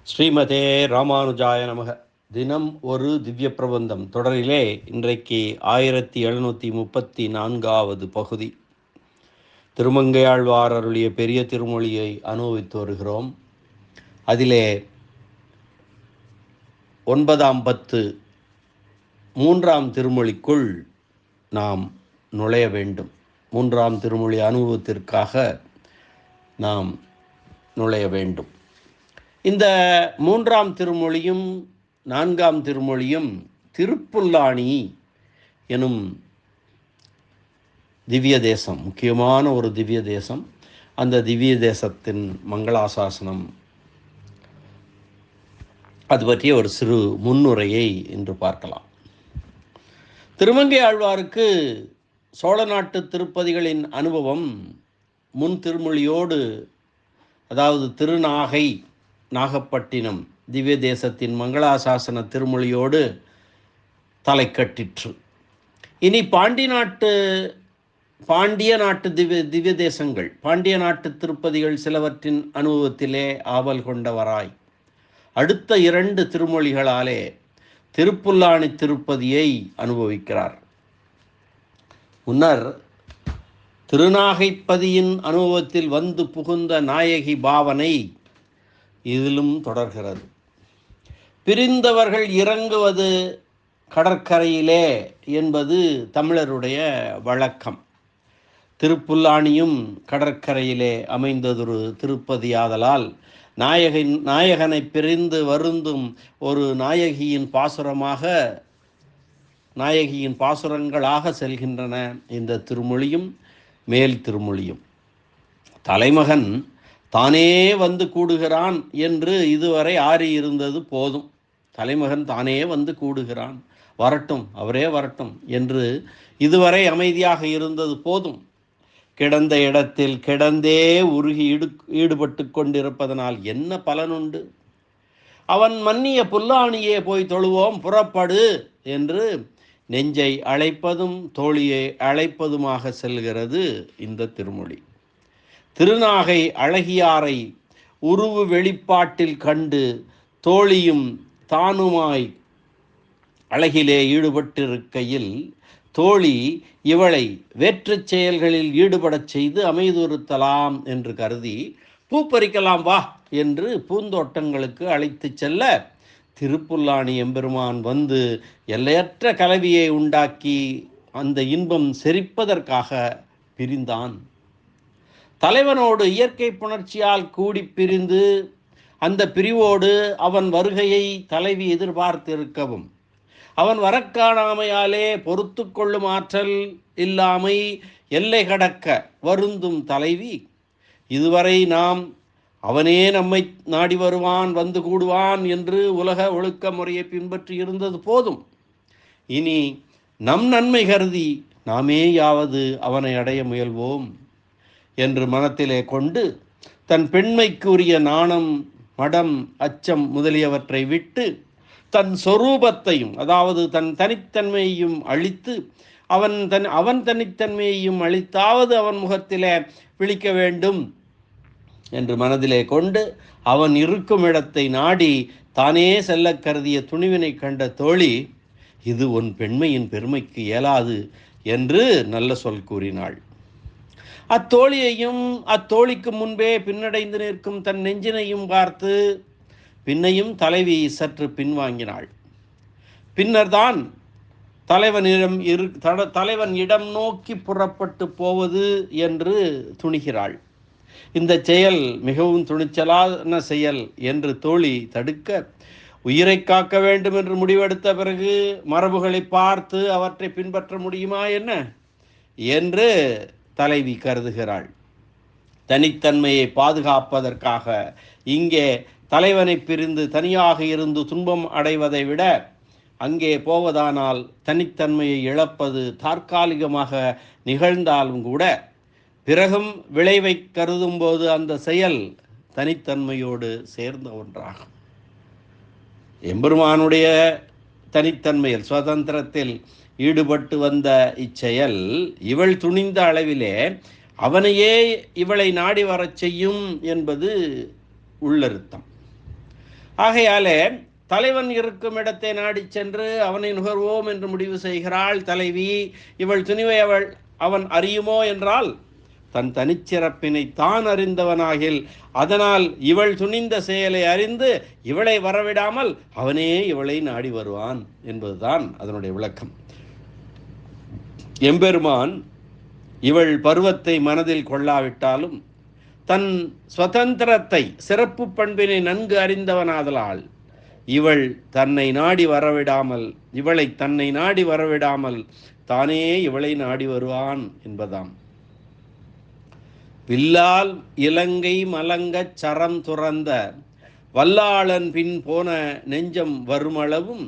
ஸ்ரீமதே ராமானுஜாய நமக. தினம் ஒரு திவ்ய பிரபந்தம் தொடரிலே இன்றைக்கு 1734வது பகுதி. திருமங்கையாழ்வார் அருளிய பெரிய திருமொழியை அனுபவித்து வருகிறோம். அதிலே 9ஆம் பத்து 3ஆம் திருமொழிக்குள் நாம் நுழைய வேண்டும். 3ஆம் திருமொழி அனுபவத்திற்காக நாம் நுழைய வேண்டும். இந்த 3ஆம் திருமொழியும் 4ஆம் திருமொழியும் திருப்புல்லானி எனும் திவ்ய தேசம், முக்கியமான ஒரு திவ்ய தேசம். அந்த திவ்ய தேசத்தின் மங்களாசாசனம் அது பற்றிய ஒரு சிறு முன்னுரையை இன்று பார்க்கலாம். திருமங்கை ஆழ்வாருக்கு சோழ நாட்டு திருப்பதிகளின் அனுபவம் முன் திருமொழியோடு, அதாவது திருநாகை நாகப்பட்டினம் திவ்ய தேசத்தின் மங்களாசாசன திருமொழியோடு தலை கட்டிற்று. இனி பாண்டிய நாட்டு திவ்ய தேசங்கள், பாண்டிய நாட்டு திருப்பதிகள் சிலவற்றின் அனுபவத்திலே ஆவல் கொண்டவராய் அடுத்த 2 திருமொழிகளாலே திருப்புல்லானி திருப்பதியை அனுபவிக்கிறார். முன்னர் திருநாகைப்பதியின் அனுபவத்தில் வந்து புகுந்த நாயகி பாவனை இதிலும் தொடர்கிறது. பிரிந்தவர்கள் இறங்குவது கடற்கரையிலே என்பது தமிழருடைய வழக்கம். திருப்புல்லானியும் கடற்கரையிலே அமைந்ததொரு திருப்பதியாதலால் நாயகனை பிரிந்து வருந்தும் ஒரு நாயகியின் பாசுரங்களாக செல்கின்றன இந்த திருமொழியும் மேல் திருமொழியும். தலைமகன் தானே வந்து கூடுகிறான் என்று இதுவரை ஆறியிருந்தது போதும். தலைமகன் தானே வந்து கூடுகிறான், வரட்டும், அவரே வரட்டும் என்று இதுவரை அமைதியாக இருந்தது போதும். கிடந்த இடத்தில் கிடந்தே உருகி ஈடுபட்டு கொண்டிருப்பதனால் என்ன பலனுண்டு? அவன் மன்னிய புல்லானியே போய் தொழுவோம், புறப்படு என்று நெஞ்சை அழைப்பதும் தோழியை அழைப்பதுமாக செல்கிறது இந்த திருமொழி. திருநாகை அழகியாரை உருவு வெளிப்பாட்டில் கண்டு தோழியும் தானுமாய் அழகிலே ஈடுபட்டிருக்கையில் தோழி இவளை வேற்றுச் செயல்களில் ஈடுபடச் செய்து அமைதுறுத்தலாம் என்று கருதி பூ பறிக்கலாம் வா என்று பூந்தோட்டங்களுக்கு அழைத்து செல்ல திருப்புல்லானி எம்பெருமான் வந்து எல்லையற்ற கலவியை உண்டாக்கி அந்த இன்பம் செரிப்பதற்காக பிரிந்தான். தலைவனோடு இயற்கை புணர்ச்சியால் கூடி பிரிந்து அந்த பிரிவோடு அவன் வருகையை தலைவி எதிர்பார்த்திருக்கவும், அவன் வரக்காணாமையாலே பொறுத்து கொள்ளும் ஆற்றல் இல்லாமை எல்லை கடக்க வருந்தும் தலைவி, இதுவரை நாம் அவனே நம்மை நாடி வருவான், வந்து கூடுவான் என்று உலக ஒழுக்க முறையை பின்பற்றி இருந்தது போதும். இனி நம் நன்மை கருதி நாமேயாவது அவனை அடைய முயல்வோம் என்று மனத்திலே கொண்டு தன் பெண்மைக்கு உரிய நாணம், மடம், அச்சம் முதலியவற்றை விட்டு தன் சொரூபத்தையும், அதாவது தன் தனித்தன்மையையும் அழித்து அவன் தனித்தன்மையையும் அழித்தாவது அவன் முகத்திலே விழிக்க வேண்டும் என்று மனதிலே கொண்டு அவன் இருக்கும் இடத்தை நாடி தானே செல்ல கருதிய துணிவினை கண்ட தோழி, இது உன் பெண்மையின் பெருமைக்கு இயலாது என்று நல்ல சொல் கூறினாள். அத்தோழியையும் அத்தோழிக்கு முன்பே பின்னடைந்து நிற்கும் தன் நெஞ்சினையும் பார்த்து பின்னையும் தலைவி சற்று பின்வாங்கினாள். பின்னர்தான் தலைவன் இடம் நோக்கி புறப்பட்டு போவது என்று துணிகிறாள். இந்த செயல் மிகவும் துணிச்சலான செயல் என்று தோழி தடுக்க, உயிரை காக்க வேண்டும் என்று முடிவெடுத்த பிறகு மரபுகளை பார்த்து அவற்றை பின்பற்ற முடியுமா என்ன என்று தலைவி கருதுகிறாள். தனித்தன்மையை பாதுகாப்பதற்காக இங்கே தலைவனை பிரிந்து தனியாக இருந்து துன்பம் அடைவதை விட அங்கே போவதானால் தனித்தன்மையை இழப்பது தற்காலிகமாக நிகழ்ந்தாலும் கூட பிறகும் விளைவை கருதும் போது அந்த செயல் தனித்தன்மையோடு சேர்ந்த ஒன்றாகும். எம்பெருமானுடைய தனித்தன்மையில் சுதந்திரத்தில் ஈடுபட்டு வந்த இச்செயல் இவள் துணிந்த அளவிலே அவனையே இவளை நாடி வரச் செய்யும் என்பது உள்ளர்த்தம். ஆகையாலே தலைவன் இருக்கும் இடத்தை நாடி சென்று அவனை நுகர்வோம் என்று முடிவு செய்கிறாள் தலைவி. இவள் துணிவை அவன் அறியுமோ என்றால் தன் தனிச்சிறப்பினை தான் அறிந்தவனாகில், அதனால் இவள் துணிந்த செயலை அறிந்து இவளை வரவிடாமல் அவனே இவளை நாடி வருவான் என்பதுதான் அதனுடைய விளக்கம். எம்பெருமான் இவள் பருவத்தை மனதில் கொள்ளாவிட்டாலும் தன் சுதந்திரத்தை, சிறப்பு பண்பினை நன்கு அறிந்தவனாதலால் இவளை தன்னை நாடி வரவிடாமல் தானே இவளை நாடி வருவான் என்பதாம். வில்லால் இலங்கை மலங்கச் சரம் துறந்த வல்லாளன் பின் போன நெஞ்சம் வருமளவும்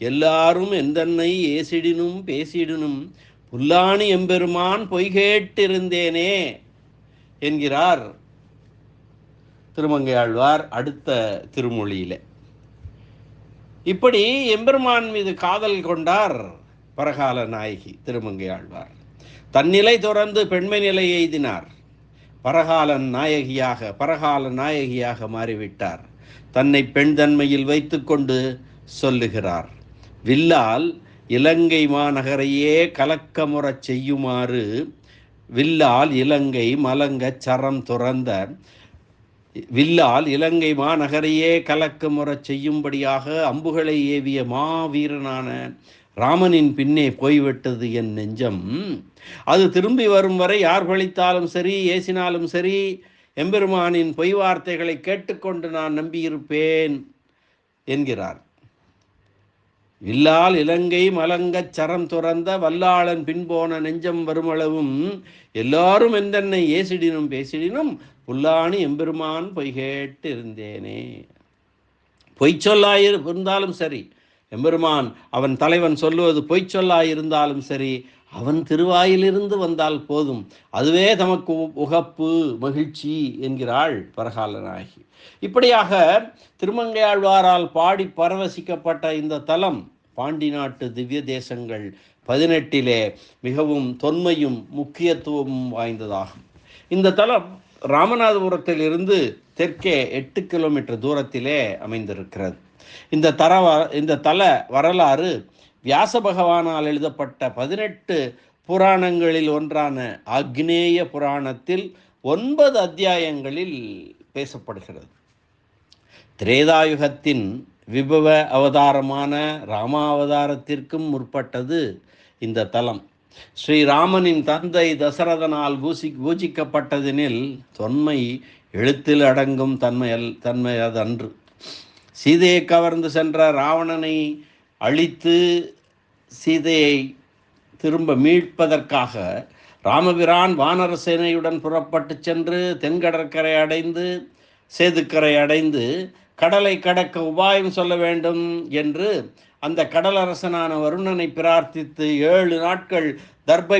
எல்லாரும் எந்தன்னை ஏசிடினும் பேசிடினும் புல்லாணி எம்பெருமான் பொய்கேட்டிருந்தேனே என்கிறார் திருமங்கையாழ்வார் அடுத்த திருமொழியிலே. இப்படி எம்பெருமான் மீது காதல் கொண்டார் பரகால நாயகி திருமங்கையாழ்வார். தன்னிலை துறந்து பெண்மை நிலை எய்தினார். பரகால நாயகியாக மாறிவிட்டார். தன்னை பெண் தன்மையில் வைத்து கொண்டு சொல்லுகிறார், வில்லால் இலங்கை மாநகரையே கலக்கமுறச் செய்யுமாறு, வில்லால் இலங்கை மலங்க சரம் துறந்த, வில்லால் இலங்கை மாநகரையே கலக்கமுறச் செய்யும்படியாக அம்புகளை ஏவிய மாவீரனான ராமனின் பின்னே போய்விட்டது என் நெஞ்சம். அது திரும்பி வரும் வரை யார் பழித்தாலும் சரி, ஏசினாலும் சரி, எம்பெருமானின் பொய் வார்த்தைகளை கேட்டுக்கொண்டு நான் நம்பியிருப்பேன் என்கிறார். வில்லால் இலங்கை மலங்கச் சரம் துறந்த வல்லாளன் பின்போன நெஞ்சம் வருமளவும் எல்லாரும் எந்தன்னை ஏசிடினும் பேசிடினும் புல்லாணி எம்பெருமான் பொய்கேட்டு இருந்தேனே. பொய்ச்சொல்லாயிருந்தாலும் சரி, எம்பெருமான் அவன் தலைவன் சொல்லுவது பொய்ச்சொல்லாயிருந்தாலும் சரி, அவன் திருவாயிலிருந்து வந்தால் போதும், அதுவே தமக்கு உகப்பு, மகிழ்ச்சி என்கிறாள் பரகால நாயகி. இப்படியாக திருமங்கையாழ்வாரால் பாடி பரவசிக்கப்பட்ட இந்த தலம் பாண்டி நாட்டு திவ்ய தேசங்கள் 18 மிகவும் தொன்மையும் முக்கியத்துவமும் வாய்ந்ததாகும். இந்த தலம் ராமநாதபுரத்தில் இருந்து தெற்கே 8 கிலோமீட்டர் தூரத்திலே அமைந்திருக்கிறது. இந்த தல வரலாறு வியாச பகவானால் எழுதப்பட்ட 18 புராணங்களில் ஒன்றான ஆக்னேய புராணத்தில் 9 அத்தியாயங்களில் பேசப்படுகிறது. திரேதாயுகத்தின் விபவ அவதாரமான ராமாவதாரத்திற்கும் முற்பட்டது இந்த தலம். ஸ்ரீராமனின் தந்தை தசரதனால் பூஜிக்கப்பட்டதெனில் தொன்மை எழுத்தில் அடங்கும் தன்மை அதன்று. சீதையை கவர்ந்து சென்ற ராவணனை அழித்து சீதையை திரும்ப மீட்பதற்காக ராமபிரான் வானர சேனையுடன் புறப்பட்டு சென்று தென்கடற்கரை அடைந்து சேதுக்கரை அடைந்து கடலை கடக்க உபாயம் சொல்ல வேண்டும் என்று அந்த கடலரசனான வருணனை பிரார்த்தித்து 7 நாட்கள் தர்பை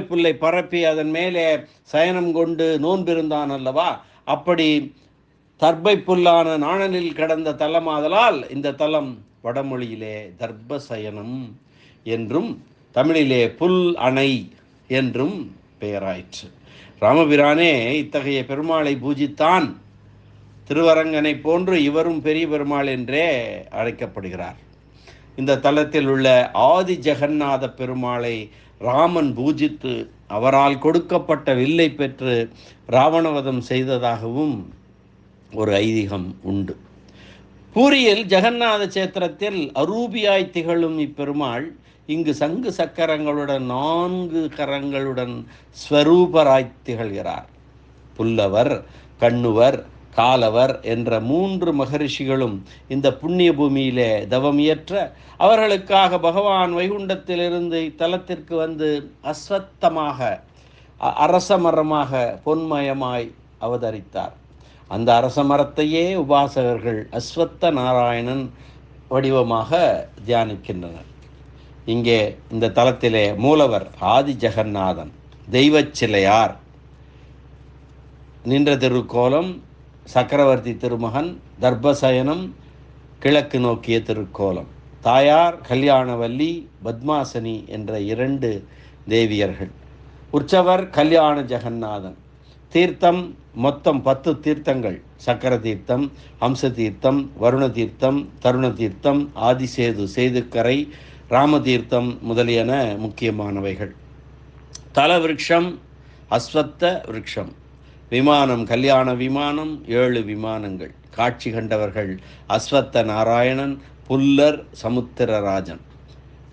புல்லை பரப்பி அதன் மேலே சயனம் கொண்டு நோன்பிருந்தான் அல்லவா. அப்படி தர்பை புல்லான நாணலில் கடந்த தலமாதலால் இந்த தலம் வடமொழியிலே தர்ப சயனம் என்றும் தமிழிலே புல் அணை என்றும் பெயராயிற்று. ராமபிரானே இத்தகைய பெருமாளை பூஜித்தான். திருவரங்கனை போன்று இவரும் பெரிய பெருமாள் என்றே அழைக்கப்படுகிறார். இந்த தலத்தில் உள்ள ஆதி ஜெகநாத பெருமாளை ராமன் பூஜித்து அவரால் கொடுக்கப்பட்ட வில்லை பெற்று ராவணவதம் செய்ததாகவும் ஒரு ஐதீகம் உண்டு. பூரியில் ஜெகநாத சேத்திரத்தில் அரூபியாய் திகழும் இப்பெருமாள் இங்கு சங்கு சக்கரங்களுடன் 4 கரங்களுடன் ஸ்வரூபராய் திகழ்கிறார். புல்லவர், கண்ணுவர், காலவர் என்ற 3 மகரிஷிகளும் இந்த புண்ணிய பூமியிலே தவம் இயற்ற அவர்களுக்காக பகவான் வைகுண்டத்திலிருந்து இத்தலத்திற்கு வந்து அஸ்வத்தமாக அரசமரமாக பொன்மயமாய் அவதரித்தார். அந்த அரசமரத்தையே உபாசகர்கள் அஸ்வத்த நாராயணன் வடிவமாக தியானிக்கின்றனர். இங்கே இந்த தலத்திலே மூலவர் ஆதி ஜெகநாதன், தெய்வச்சிலையார் நின்ற திருக்கோலம், சக்கரவர்த்தி திருமகன், தர்பசயனம், கிழக்கு நோக்கிய திருக்கோலம், தாயார் கல்யாணவல்லி, பத்மாசனி என்ற 2 தேவியர்கள், உற்சவர் கல்யாண ஜெகநாதன், தீர்த்தம் மொத்தம் 10 தீர்த்தங்கள். சக்கர தீர்த்தம், ஹம்ச தீர்த்தம், வருண தீர்த்தம், தருண தீர்த்தம், ஆதிசேது சேதுக்கரை, ராமதீர்த்தம் முதலியன முக்கியமானவைகள். தல விருட்சம் அஸ்வத்த விருட்சம். விமானம் கல்யாண விமானம், 7 விமானங்கள். காட்சி கண்டவர்கள் அஸ்வத்த நாராயணன், புல்லர், சமுத்திரராஜன்.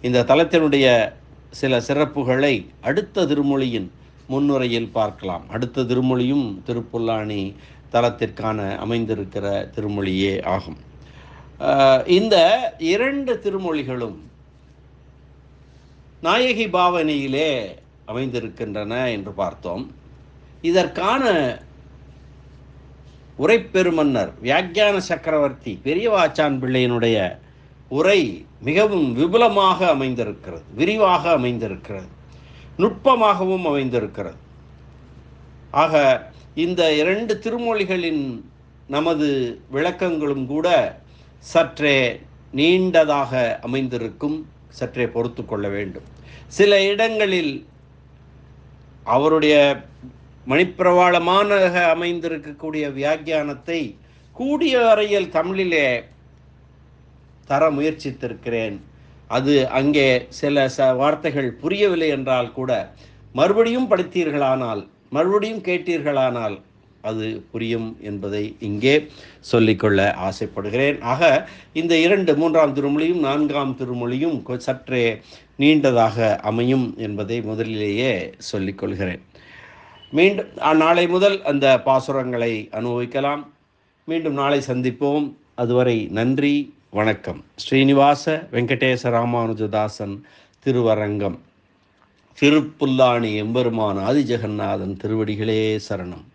இந்த தலத்தினுடைய சில சிறப்புகளை அடுத்த திருமொழியின் முன்னுரையில் பார்க்கலாம். அடுத்த திருமொழியும் திருப்புல்லானி தலத்திற்கான அமைந்திருக்கிற திருமொழியே ஆகும். இந்த 2 திருமொழிகளும் நாயகி பாவனையிலே அமைந்திருக்கின்றன என்று பார்த்தோம். இதற்கான உரைப்பெருமன்னர் வியாக்கியான சக்கரவர்த்தி பெரியவாச்சான் பிள்ளையினுடைய உரை மிகவும் விபுலமாக அமைந்திருக்கிறது, விரிவாக அமைந்திருக்கிறது, நுட்பமாகவும் அமைந்திருக்கிறது. ஆக இந்த 2 திருமொழிகளின் நமது விளக்கங்களும் கூட சற்றே நீண்டதாக அமைந்திருக்கும். சற்றே பொறுத்து கொள்ள வேண்டும். சில இடங்களில் அவருடைய மணிப்பிரவாளமாக அமைந்திருக்கக்கூடிய வியாக்கியானத்தை கூடிய வரையில் தமிழிலே தர முயற்சித்திருக்கிறேன். அது அங்கே சில வார்த்தைகள் புரியவில்லை என்றால் கூட மறுபடியும் படித்தீர்களானால், மறுபடியும் கேட்டீர்களானால் அது புரியும் என்பதை இங்கே சொல்லிக்கொள்ள ஆசைப்படுகிறேன். ஆக இந்த 3ஆம் திருமொழியும் 4ஆம் திருமொழியும் சற்றே நீண்டதாக அமையும் என்பதை முதலிலேயே சொல்லிக்கொள்கிறேன். மீண்டும் நாளை முதல் அந்த பாசுரங்களை அனுபவிக்கலாம். மீண்டும் நாளை சந்திப்போம். அதுவரை நன்றி, வணக்கம். ஸ்ரீனிவாச வெங்கடேச ராமானுஜதாசன் திருவரங்கம். திருப்புல்லானி எம்பெருமான் ஆதிஜெகநாதன் திருவடிகளே சரணம்.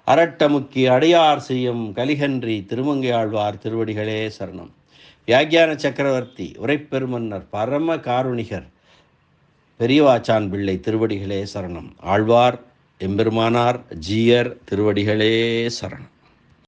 அரட்டமுக்கி அடையார் செய்யும் கலிகன்றி திருமங்கையாழ்வார் திருவடிகளே சரணம். வியாக்கியான சக்கரவர்த்தி உரைப்பெருமன்னர் பரம காருணிகர் பெரியவாச்சான் பிள்ளை திருவடிகளே சரணம். ஆழ்வார் எம்பெருமானார் ஜீயர் திருவடிகளே சரணம்.